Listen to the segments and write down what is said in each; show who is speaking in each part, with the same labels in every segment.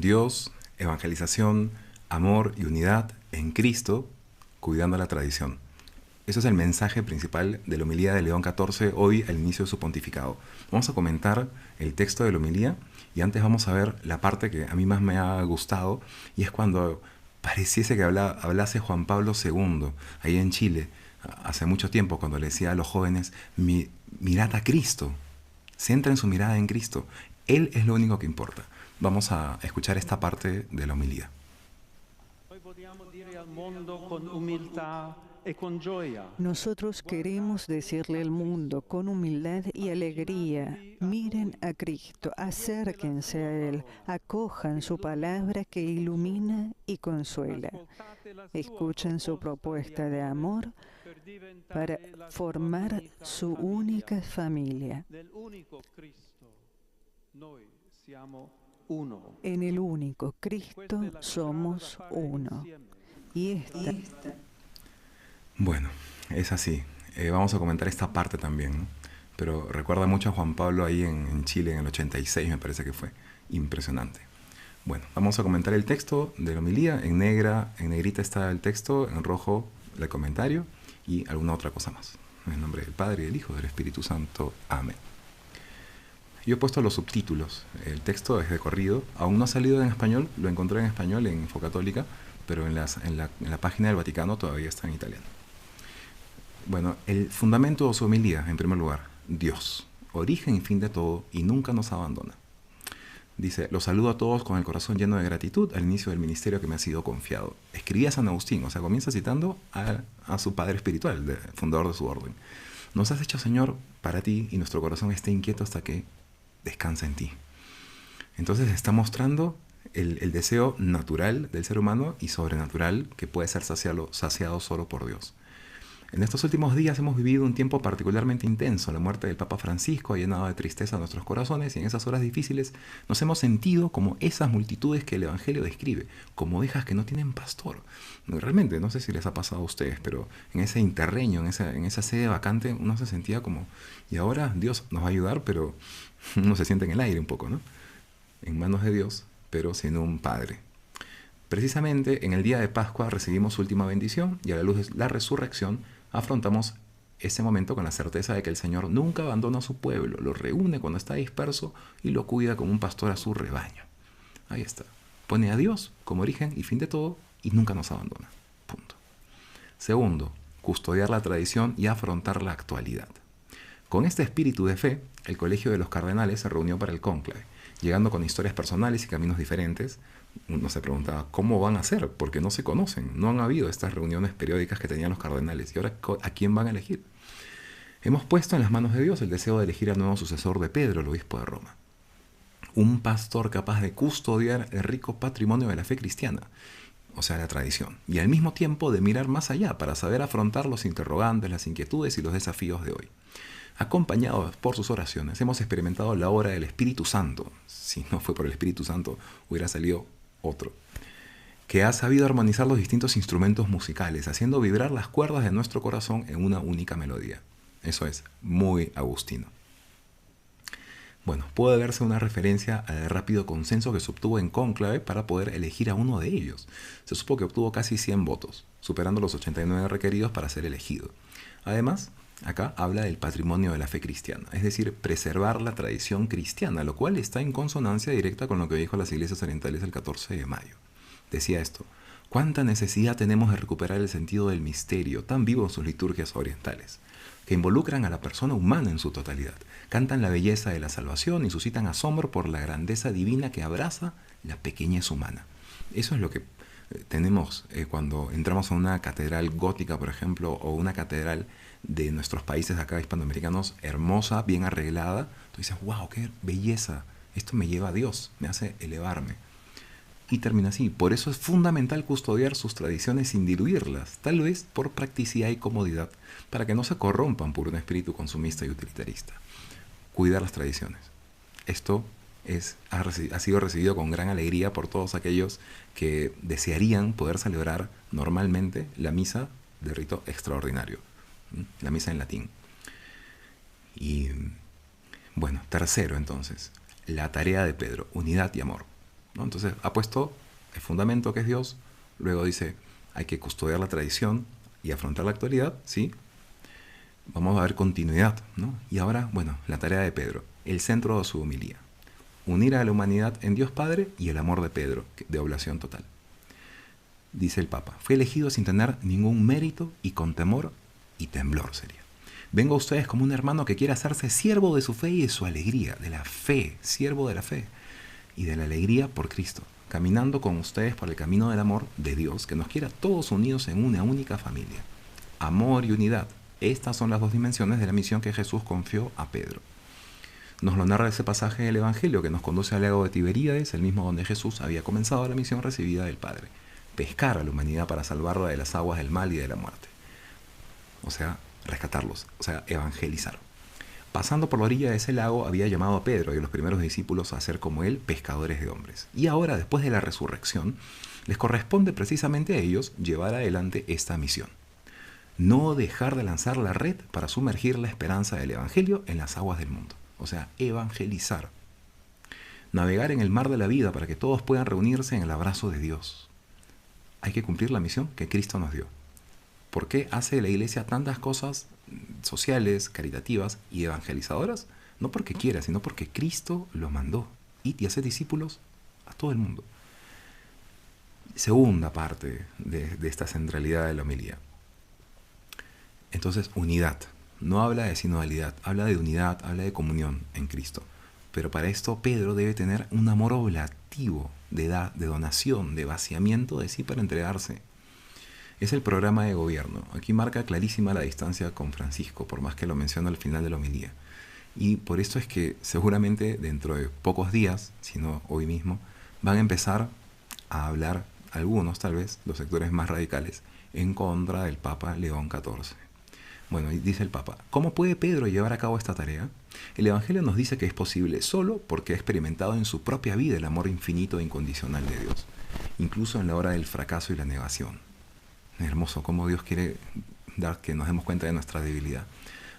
Speaker 1: Dios, evangelización, amor y unidad en Cristo, cuidando la tradición. Ese es el mensaje principal de la homilía de León XIV hoy al inicio de su pontificado. Vamos a comentar el texto de la homilía y antes vamos a ver la parte que a mí más me ha gustado y es cuando pareciese que hablase Juan Pablo II ahí en Chile hace mucho tiempo cuando le decía a los jóvenes, mirad a Cristo, centren su mirada en Cristo. Él es lo único que importa. Vamos a escuchar esta parte de la homilía.
Speaker 2: Nosotros queremos decirle al mundo con humildad y alegría, miren a Cristo, acérquense a Él, acojan su palabra que ilumina y consuela. Escuchen su propuesta de amor para formar su única familia. En el único Cristo somos uno. Y esta
Speaker 1: Bueno, es así. Vamos a comentar esta parte también, ¿no? Pero recuerda mucho a Juan Pablo ahí en Chile en el 86, me parece que fue. Impresionante. Bueno, vamos a comentar el texto de la homilía. En negrita está el texto, en rojo el comentario y alguna otra cosa más. En el nombre del Padre, y del Hijo, y del Espíritu Santo. Amén. Yo he puesto los subtítulos. El texto es de corrido. Aún no ha salido en español. Lo encontré en español en Infocatólica, pero en la página del Vaticano todavía está en italiano. Bueno, el fundamento de su homilía, en primer lugar, Dios, origen y fin de todo, y nunca nos abandona. Dice, los saludo a todos con el corazón lleno de gratitud al inicio del ministerio que me ha sido confiado. Escribía San Agustín, o sea, comienza citando a su padre espiritual, fundador de su orden. Nos has hecho, Señor, para ti, y nuestro corazón esté inquieto hasta que descansa en ti. Entonces está mostrando el deseo natural del ser humano y sobrenatural que puede ser saciado solo por Dios. En estos últimos días hemos vivido un tiempo particularmente intenso. La muerte del Papa Francisco ha llenado de tristeza nuestros corazones y en esas horas difíciles nos hemos sentido como esas multitudes que el Evangelio describe, como ovejas que no tienen pastor. Realmente, no sé si les ha pasado a ustedes, pero en ese interreño, en esa sede vacante, uno se sentía como, y ahora Dios nos va a ayudar, pero uno se siente en el aire un poco, ¿no? En manos de Dios, pero sin un Padre. Precisamente en el día de Pascua recibimos su última bendición y a la luz de la resurrección afrontamos ese momento con la certeza de que el Señor nunca abandona a su pueblo, lo reúne cuando está disperso y lo cuida como un pastor a su rebaño. Ahí está. Pone a Dios como origen y fin de todo y nunca nos abandona. Punto. Segundo, custodiar la tradición y afrontar la actualidad. Con este espíritu de fe, el Colegio de los Cardenales se reunió para el cónclave, llegando con historias personales y caminos diferentes. Uno se preguntaba, ¿cómo van a hacer? Porque no se conocen. No han habido estas reuniones periódicas que tenían los cardenales. ¿Y ahora a quién van a elegir? Hemos puesto en las manos de Dios el deseo de elegir al nuevo sucesor de Pedro, el obispo de Roma. Un pastor capaz de custodiar el rico patrimonio de la fe cristiana, o sea, la tradición, y al mismo tiempo de mirar más allá para saber afrontar los interrogantes, las inquietudes y los desafíos de hoy. Acompañados por sus oraciones, hemos experimentado la obra del Espíritu Santo. Si no fue por el Espíritu Santo, hubiera salido otro, que ha sabido armonizar los distintos instrumentos musicales, haciendo vibrar las cuerdas de nuestro corazón en una única melodía. Eso es muy agustino. Bueno, puede verse una referencia al rápido consenso que se obtuvo en cónclave para poder elegir a uno de ellos. Se supo que obtuvo casi 100 votos, superando los 89 requeridos para ser elegido. Además, acá habla del patrimonio de la fe cristiana, es decir, preservar la tradición cristiana, lo cual está en consonancia directa con lo que dijo las iglesias orientales el 14 de mayo. Decía esto, ¿cuánta necesidad tenemos de recuperar el sentido del misterio tan vivo en sus liturgias orientales, que involucran a la persona humana en su totalidad, cantan la belleza de la salvación y suscitan asombro por la grandeza divina que abraza la pequeñez humana? Eso es lo que tenemos cuando entramos a una catedral gótica, por ejemplo, o una catedral de nuestros países acá hispanoamericanos, hermosa, bien arreglada. Tú dices, wow, qué belleza, esto me lleva a Dios, me hace elevarme. Y termina así. Por eso es fundamental custodiar sus tradiciones sin diluirlas, tal vez por practicidad y comodidad, para que no se corrompan por un espíritu consumista y utilitarista. Cuidar las tradiciones. Esto ha sido recibido con gran alegría por todos aquellos que desearían poder celebrar normalmente la misa de rito extraordinario, la misa en latín. Y bueno, tercero entonces, la tarea de Pedro, unidad y amor. ¿no? Entonces ha puesto el fundamento que es Dios, luego dice, hay que custodiar la tradición y afrontar la actualidad, ¿sí? Vamos a ver continuidad, ¿no? Y ahora, bueno, la tarea de Pedro, el centro de su homilía. Unir a la humanidad en Dios Padre y el amor de Pedro, de oblación total. Dice el Papa, fue elegido sin tener ningún mérito y con temor y temblor sería. Vengo a ustedes como un hermano que quiere hacerse siervo de su fe y de su alegría, de la fe, siervo de la fe y de la alegría por Cristo, caminando con ustedes por el camino del amor de Dios, que nos quiere a todos unidos en una única familia. Amor y unidad. Estas son las dos dimensiones de la misión que Jesús confió a Pedro. Nos lo narra ese pasaje del Evangelio que nos conduce al lago de Tiberíades, el mismo donde Jesús había comenzado la misión recibida del Padre. Pescar a la humanidad para salvarla de las aguas del mal y de la muerte. O sea, rescatarlos, o sea, evangelizar. Pasando por la orilla de ese lago, había llamado a Pedro y a los primeros discípulos a ser como él, pescadores de hombres. Y ahora, después de la resurrección, les corresponde precisamente a ellos llevar adelante esta misión. No dejar de lanzar la red para sumergir la esperanza del Evangelio en las aguas del mundo. O sea, evangelizar. Navegar en el mar de la vida para que todos puedan reunirse en el abrazo de Dios. Hay que cumplir la misión que Cristo nos dio. ¿Por qué hace la Iglesia tantas cosas sociales, caritativas y evangelizadoras? No porque quiera, sino porque Cristo lo mandó. Y hacer discípulos a todo el mundo. Segunda parte de esta centralidad de la homilía. Entonces, unidad. No habla de sinodalidad, habla de unidad, habla de comunión en Cristo. Pero para esto Pedro debe tener un amor oblativo de donación, de vaciamiento de sí para entregarse. Es el programa de gobierno. Aquí marca clarísima la distancia con Francisco, por más que lo menciona al final de la homilía. Y por esto es que seguramente dentro de pocos días, si no hoy mismo, van a empezar a hablar algunos, tal vez, los sectores más radicales, en contra del Papa León XIV. Bueno, y dice el Papa, ¿cómo puede Pedro llevar a cabo esta tarea? El Evangelio nos dice que es posible solo porque ha experimentado en su propia vida el amor infinito e incondicional de Dios, incluso en la hora del fracaso y la negación. Hermoso cómo Dios quiere dar que nos demos cuenta de nuestra debilidad.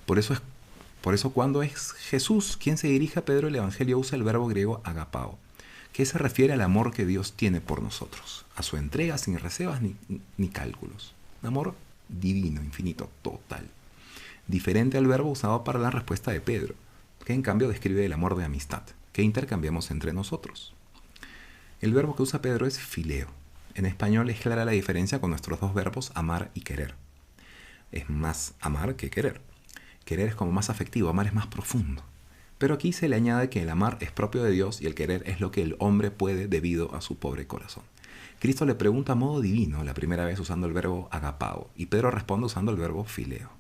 Speaker 1: Por eso cuando es Jesús quien se dirige a Pedro, el Evangelio usa el verbo griego agapao, que se refiere al amor que Dios tiene por nosotros, a su entrega sin reservas ni cálculos. Un amor divino, infinito, total. Diferente al verbo usado para la respuesta de Pedro, que en cambio describe el amor de amistad, que intercambiamos entre nosotros. El verbo que usa Pedro es fileo. En español es clara la diferencia con nuestros dos verbos amar y querer. Es más amar que querer. Querer es como más afectivo, amar es más profundo. Pero aquí se le añade que el amar es propio de Dios y el querer es lo que el hombre puede debido a su pobre corazón. Cristo le pregunta a modo divino la primera vez usando el verbo agapao y Pedro responde usando el verbo fileo.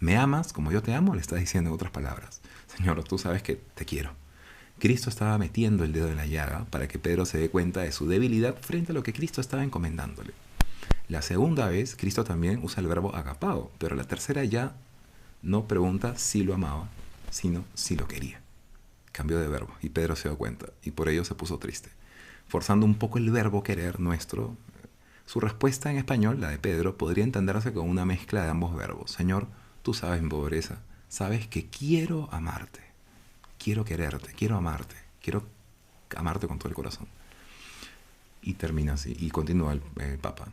Speaker 1: ¿Me amas como yo te amo? Le está diciendo en otras palabras. Señor, tú sabes que te quiero. Cristo estaba metiendo el dedo en la llaga para que Pedro se dé cuenta de su debilidad frente a lo que Cristo estaba encomendándole. La segunda vez, Cristo también usa el verbo agapao, pero la tercera ya no pregunta si lo amaba, sino si lo quería. Cambió de verbo y Pedro se dio cuenta y por ello se puso triste. Forzando un poco el verbo querer nuestro, su respuesta en español, la de Pedro, podría entenderse con una mezcla de ambos verbos. Señor, tú sabes mi pobreza, sabes que quiero amarte. Quiero quererte, quiero amarte con todo el corazón. Y termina así, y continúa el Papa.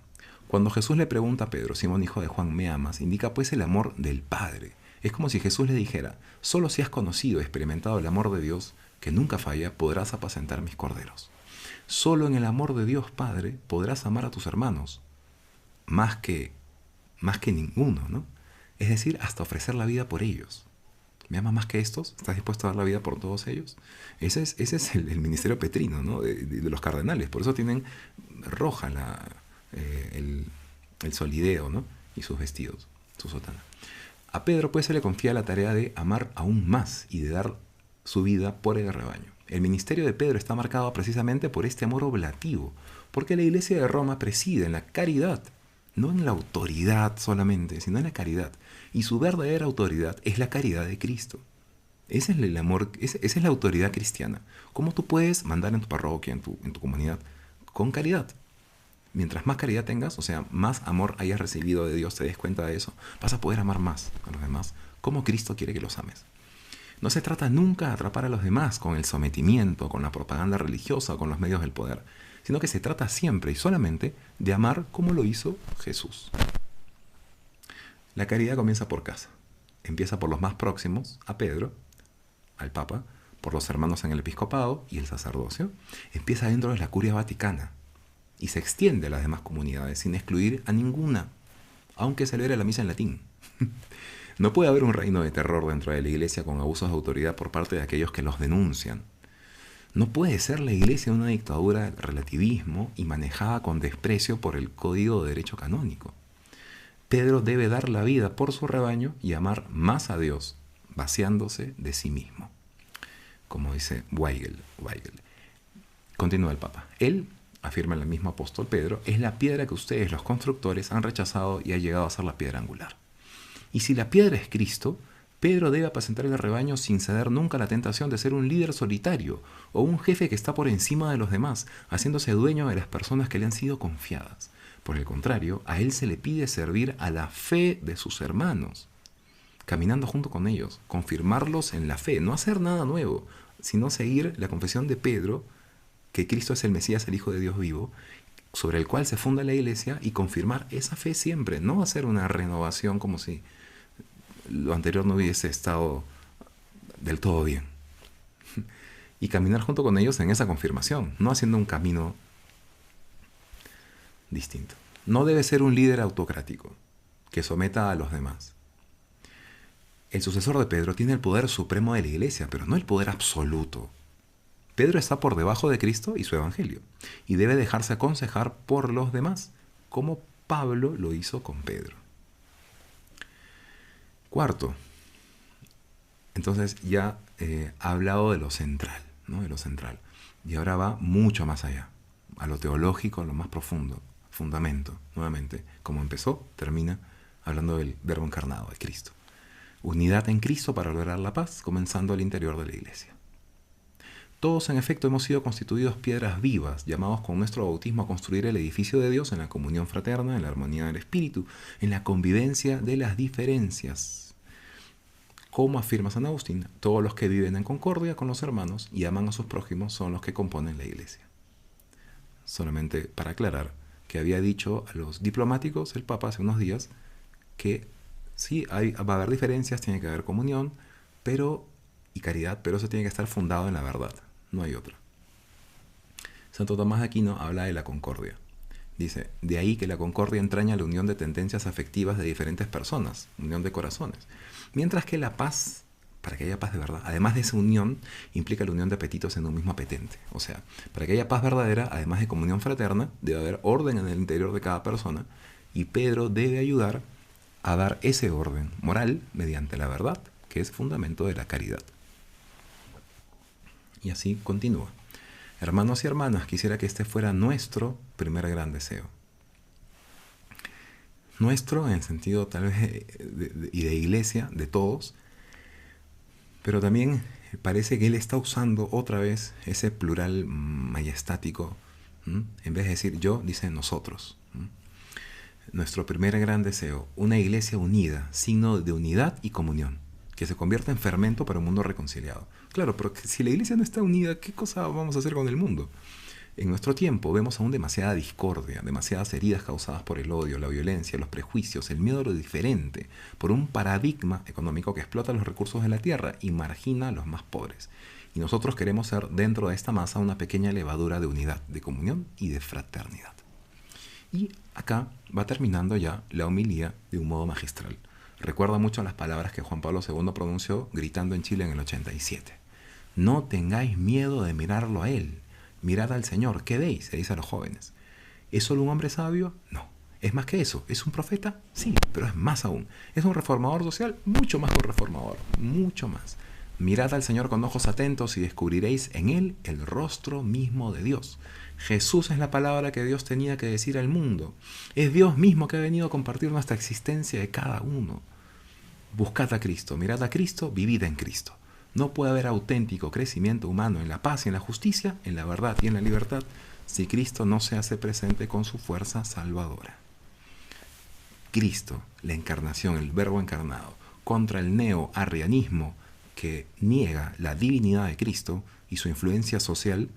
Speaker 1: Cuando Jesús le pregunta a Pedro, Simón hijo de Juan, ¿me amas? Indica pues el amor del Padre. Es como si Jesús le dijera, solo si has conocido y experimentado el amor de Dios, que nunca falla, podrás apacentar mis corderos. Solo en el amor de Dios Padre podrás amar a tus hermanos, más que ninguno, ¿no? Es decir, hasta ofrecer la vida por ellos. ¿Me amas más que estos? ¿Estás dispuesto a dar la vida por todos ellos? Ese es el ministerio petrino, ¿no? de los cardenales. Por eso tienen roja el solideo, ¿no? Y sus vestidos, su sotana. A Pedro pues se le confía la tarea de amar aún más y de dar su vida por el rebaño. El ministerio de Pedro está marcado precisamente por este amor oblativo, porque la Iglesia de Roma preside en la caridad, no en la autoridad solamente, sino en la caridad. Y su verdadera autoridad es la caridad de Cristo. Ese es el amor, esa es la autoridad cristiana. ¿Cómo tú puedes mandar en tu parroquia, en tu comunidad? Con caridad. Mientras más caridad tengas, o sea, más amor hayas recibido de Dios, te des cuenta de eso, vas a poder amar más a los demás, como Cristo quiere que los ames. No se trata nunca de atrapar a los demás con el sometimiento, con la propaganda religiosa o con los medios del poder, sino que se trata siempre y solamente de amar como lo hizo Jesús. La caridad comienza por casa. Empieza por los más próximos, a Pedro, al Papa, por los hermanos en el episcopado y el sacerdocio. Empieza dentro de la curia vaticana y se extiende a las demás comunidades sin excluir a ninguna, aunque celebre la misa en latín. No puede haber un reino de terror dentro de la Iglesia con abusos de autoridad por parte de aquellos que los denuncian. No puede ser la Iglesia una dictadura del relativismo y manejada con desprecio por el Código de Derecho Canónico. Pedro debe dar la vida por su rebaño y amar más a Dios, vaciándose de sí mismo. Como dice Weigel. Continúa el Papa. Él, afirma el mismo apóstol Pedro, es la piedra que ustedes, los constructores, han rechazado y ha llegado a ser la piedra angular. Y si la piedra es Cristo, Pedro debe apacentar el rebaño sin ceder nunca a la tentación de ser un líder solitario o un jefe que está por encima de los demás, haciéndose dueño de las personas que le han sido confiadas. Por el contrario, a él se le pide servir a la fe de sus hermanos, caminando junto con ellos, confirmarlos en la fe, no hacer nada nuevo, sino seguir la confesión de Pedro, que Cristo es el Mesías, el Hijo de Dios vivo, sobre el cual se funda la Iglesia, y confirmar esa fe siempre, no hacer una renovación como si lo anterior no hubiese estado del todo bien. Y caminar junto con ellos en esa confirmación, no haciendo un camino distinto. No debe ser un líder autocrático que someta a los demás. El sucesor de Pedro tiene el poder supremo de la Iglesia, pero no el poder absoluto. Pedro está por debajo de Cristo y su Evangelio, y debe dejarse aconsejar por los demás, como Pablo lo hizo con Pedro. Cuarto, entonces ya ha hablado de lo central, ¿no? De lo central. Y ahora va mucho más allá, a lo teológico, a lo más profundo, fundamento, nuevamente. Como empezó, termina hablando del Verbo encarnado, de Cristo. Unidad en Cristo para lograr la paz, comenzando al interior de la Iglesia. Todos, en efecto, hemos sido constituidos piedras vivas, llamados con nuestro bautismo a construir el edificio de Dios en la comunión fraterna, en la armonía del Espíritu, en la convivencia de las diferencias. Como afirma San Agustín, todos los que viven en concordia con los hermanos y aman a sus prójimos son los que componen la Iglesia. Solamente para aclarar que había dicho a los diplomáticos el Papa hace unos días que sí, va a haber diferencias, tiene que haber comunión y caridad, pero eso tiene que estar fundado en la verdad. No hay otra. Santo Tomás de Aquino habla de la concordia. Dice, de ahí que la concordia entraña la unión de tendencias afectivas de diferentes personas, unión de corazones. Mientras que la paz, para que haya paz de verdad, además de esa unión, implica la unión de apetitos en un mismo apetente. O sea, para que haya paz verdadera, además de comunión fraterna, debe haber orden en el interior de cada persona, y Pedro debe ayudar a dar ese orden moral mediante la verdad, que es fundamento de la caridad. Y así continúa. Hermanos y hermanas, quisiera que este fuera nuestro primer gran deseo. Nuestro en el sentido tal vez y de iglesia, de todos, pero también parece que él está usando otra vez ese plural majestático. En vez de decir yo, dice nosotros. Nuestro primer gran deseo, una iglesia unida, signo de unidad y comunión, que se convierta en fermento para un mundo reconciliado. Claro, pero si la iglesia no está unida, ¿qué cosa vamos a hacer con el mundo? En nuestro tiempo vemos aún demasiada discordia, demasiadas heridas causadas por el odio, la violencia, los prejuicios, el miedo a lo diferente, por un paradigma económico que explota los recursos de la tierra y margina a los más pobres. Y nosotros queremos ser dentro de esta masa una pequeña levadura de unidad, de comunión y de fraternidad. Y acá va terminando ya la homilía de un modo magistral. Recuerda mucho las palabras que Juan Pablo II pronunció gritando en Chile en el 87. No tengáis miedo de mirarlo a Él. Mirad al Señor. ¿Qué veis? Se dice a los jóvenes. ¿Es solo un hombre sabio? No. ¿Es más que eso? ¿Es un profeta? Sí, pero es más aún. ¿Es un reformador social? Mucho más que un reformador. Mucho más. Mirad al Señor con ojos atentos y descubriréis en Él el rostro mismo de Dios. Jesús es la palabra que Dios tenía que decir al mundo. Es Dios mismo que ha venido a compartir nuestra existencia de cada uno. Buscad a Cristo, mirad a Cristo, vivid en Cristo. No puede haber auténtico crecimiento humano en la paz y en la justicia, en la verdad y en la libertad, si Cristo no se hace presente con su fuerza salvadora. Cristo, la encarnación, el Verbo encarnado, contra el neo-arrianismo que niega la divinidad de Cristo y su influencia social,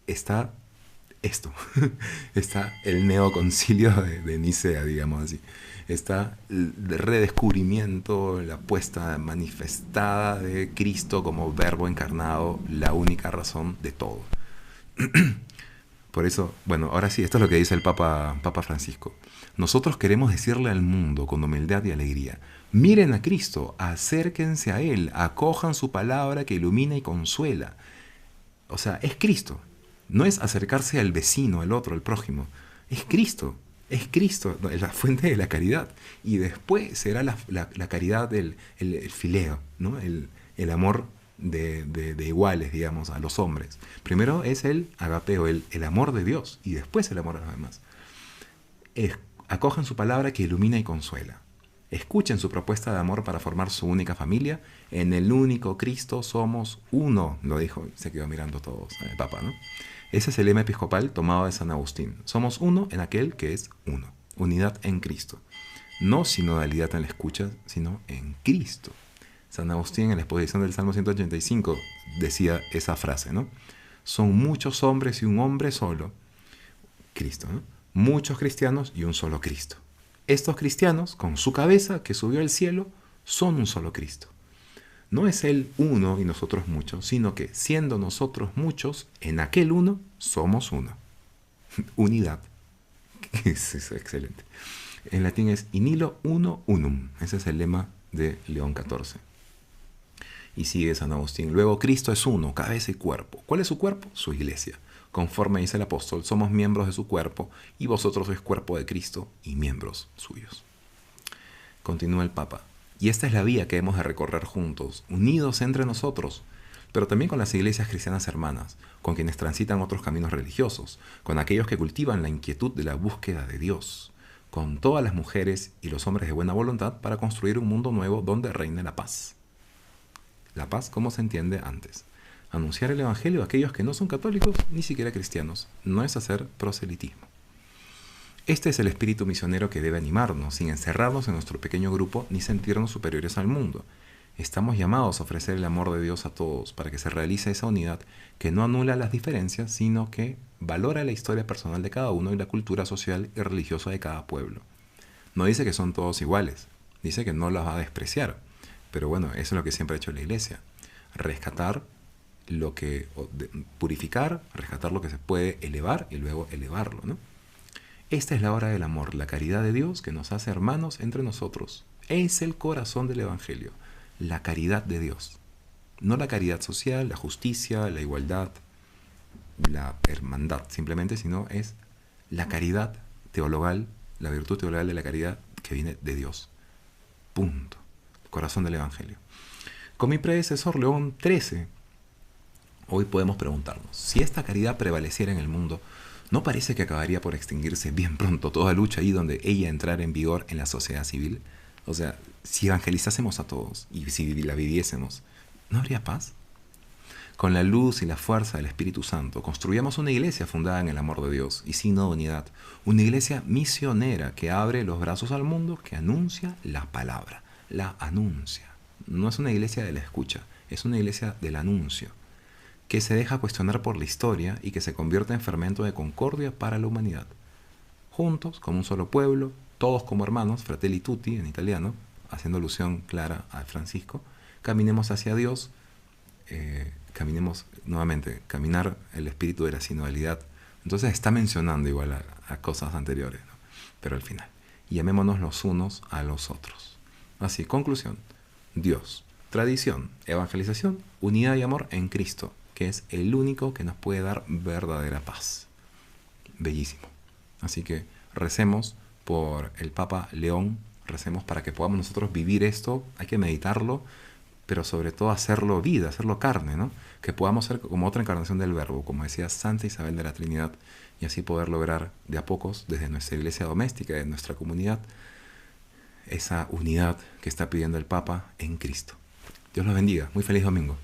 Speaker 1: está esto. Está el neoconcilio de Nicea, digamos así. Está el redescubrimiento, la puesta manifestada de Cristo como verbo encarnado, la única razón de todo. Por eso, bueno, ahora sí, esto es lo que dice el Papa Francisco. Nosotros queremos decirle al mundo con humildad y alegría: miren a Cristo, acérquense a Él, acojan su palabra que ilumina y consuela. O sea, es Cristo. No es acercarse al vecino, al otro, al prójimo. Es Cristo. Es Cristo, la fuente de la caridad. Y después será la caridad del el fileo, ¿no? El amor de iguales, digamos, a los hombres. Primero es el agapeo, el amor de Dios, y después el amor a los demás. Acojan su palabra que ilumina y consuela. Escuchen su propuesta de amor para formar su única familia. En el único Cristo somos uno, lo dijo, se quedó mirando todos el Papa, ¿no? Ese es el lema episcopal tomado de San Agustín. Somos uno en aquel que es uno. Unidad en Cristo. No sinodalidad en la escucha, sino en Cristo. San Agustín en la exposición del Salmo 185 decía esa frase, ¿no? Son muchos hombres y un hombre solo, Cristo, ¿no? Muchos cristianos y un solo Cristo. Estos cristianos, con su cabeza que subió al cielo, son un solo Cristo. No es Él uno y nosotros muchos, sino que siendo nosotros muchos, en aquel uno somos uno. Unidad. Es excelente. En latín es in illo uno unum. Ese es el lema de León XIV. Y sigue San Agustín. Luego Cristo es uno, cabeza y cuerpo. ¿Cuál es su cuerpo? Su iglesia. Conforme dice el apóstol, somos miembros de su cuerpo y vosotros sois cuerpo de Cristo y miembros suyos. Continúa el Papa. Y esta es la vía que hemos de recorrer juntos, unidos entre nosotros, pero también con las iglesias cristianas hermanas, con quienes transitan otros caminos religiosos, con aquellos que cultivan la inquietud de la búsqueda de Dios, con todas las mujeres y los hombres de buena voluntad para construir un mundo nuevo donde reine la paz. La paz, como se entiende antes. Anunciar el Evangelio a aquellos que no son católicos ni siquiera cristianos no es hacer proselitismo. Este es el espíritu misionero que debe animarnos, sin encerrarnos en nuestro pequeño grupo ni sentirnos superiores al mundo. Estamos llamados a ofrecer el amor de Dios a todos para que se realice esa unidad que no anula las diferencias, sino que valora la historia personal de cada uno y la cultura social y religiosa de cada pueblo. No dice que son todos iguales, dice que no las va a despreciar. Pero bueno, eso es lo que siempre ha hecho la Iglesia. Rescatar lo que, purificar, rescatar lo que se puede elevar y luego elevarlo, ¿no? Esta es la hora del amor, la caridad de Dios que nos hace hermanos entre nosotros. Es el corazón del Evangelio, la caridad de Dios. No la caridad social, la justicia, la igualdad, la hermandad simplemente, sino es la caridad teologal, la virtud teologal de la caridad que viene de Dios. Punto. El corazón del Evangelio. Con mi predecesor León XIII, hoy podemos preguntarnos, si esta caridad prevaleciera en el mundo, ¿no parece que acabaría por extinguirse bien pronto toda lucha ahí donde ella entrara en vigor en la sociedad civil? O sea, si evangelizásemos a todos y si la viviésemos, ¿no habría paz? Con la luz y la fuerza del Espíritu Santo, construyamos una iglesia fundada en el amor de Dios y signo de unidad. Una iglesia misionera que abre los brazos al mundo, que anuncia la palabra. La anuncia. No es una iglesia de la escucha, es una iglesia del anuncio, que se deja cuestionar por la historia y que se convierte en fermento de concordia para la humanidad. Juntos, como un solo pueblo, todos como hermanos, fratelli tutti en italiano, haciendo alusión clara a Francisco, caminemos hacia Dios, caminemos nuevamente, caminar el espíritu de la sinodalidad. Entonces está mencionando igual a cosas anteriores, ¿no? Pero al final, y amémonos los unos a los otros. Así, conclusión, Dios, tradición, evangelización, unidad y amor en Cristo, que es el único que nos puede dar verdadera paz. Bellísimo. Así que recemos por el Papa León, recemos para que podamos nosotros vivir esto, hay que meditarlo, pero sobre todo hacerlo vida, hacerlo carne, ¿no? Que podamos ser como otra encarnación del Verbo, como decía Santa Isabel de la Trinidad, y así poder lograr de a pocos, desde nuestra iglesia doméstica, de nuestra comunidad, esa unidad que está pidiendo el Papa en Cristo. Dios los bendiga. Muy feliz domingo.